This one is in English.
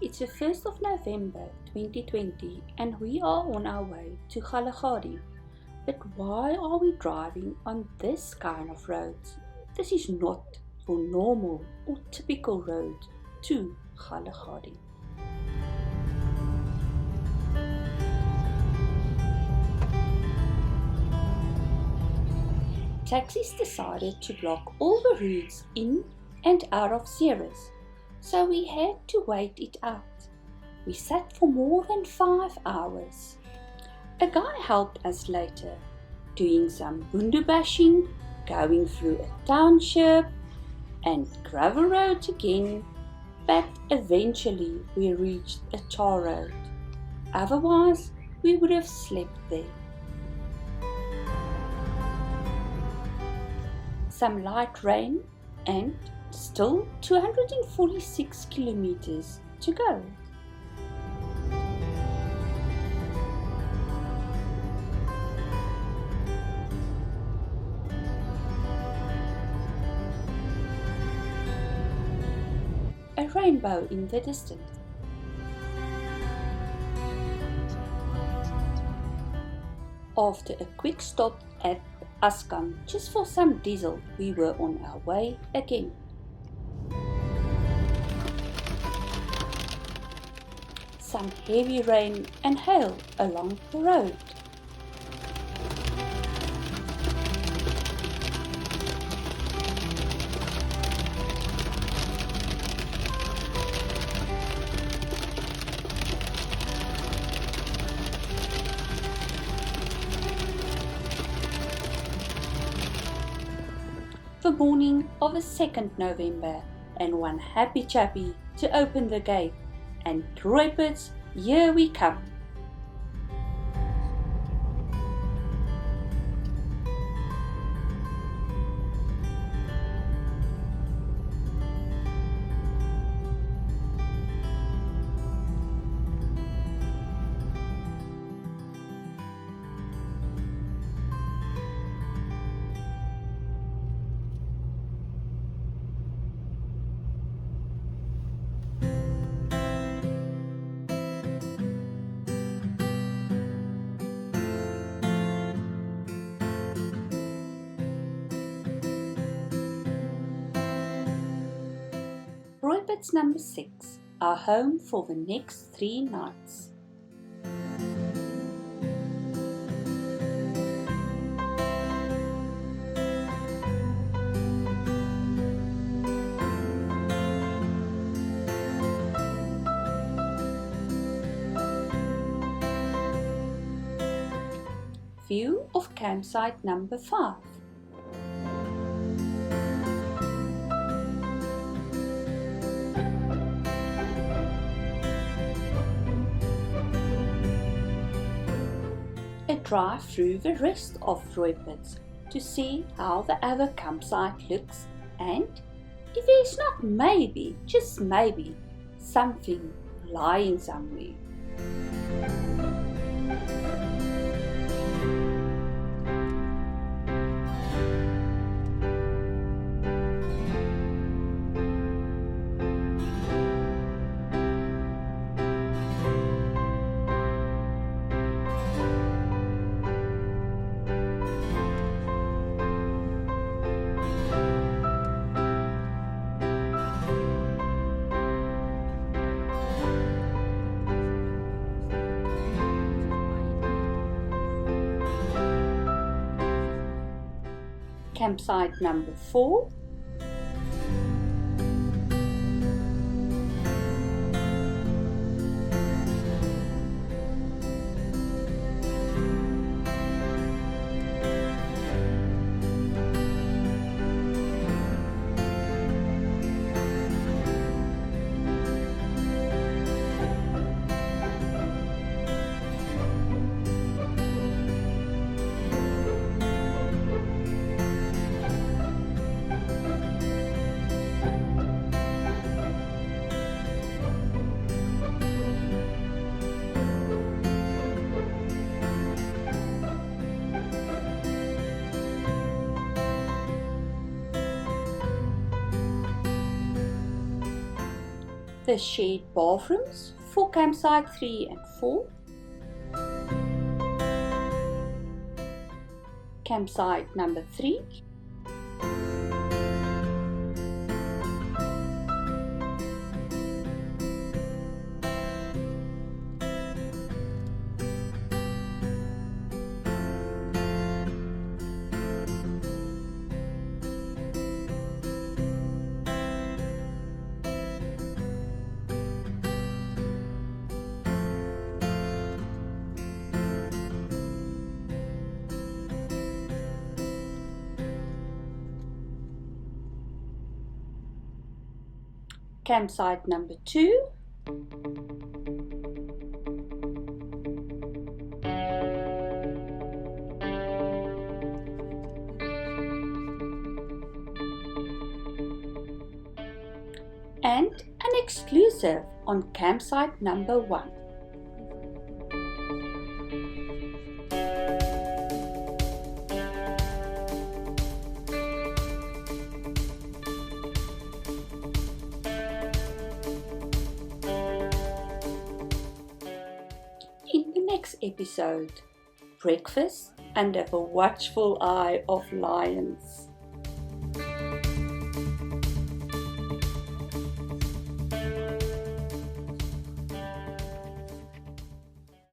It's the 1st of November 2020 and we are on our way to Kgalagadi. But why are we driving on this kind of roads? This is not your normal or typical road to Kgalagadi. Taxis decided to block all the routes in and out of Ceres, so we had to wait it out. We sat for more than 5 hours. A guy helped us later, doing some window bashing, going through a township and gravel roads again, but eventually we reached a tar road. Otherwise, we would have slept there. Some light rain and still 246 kilometers to go. A rainbow in the distance. After a quick stop at Askam just for some diesel, we were on our way again. Some heavy rain and hail along the road. The morning of the 2nd November and one happy chappy to open the gate, and Rooiputs, here we come. Rooiputs number 6, our home for the next 3 nights. View of campsite number 5. A drive through the rest of Rooiputs to see how the other campsite looks, and if there's not maybe, just maybe, something lying somewhere. Campsite number 4. the shared bathrooms for campsite 3 and 4, campsite number 3, campsite number 2, and an exclusive on campsite number 1. In the next episode, breakfast under the watchful eye of lions.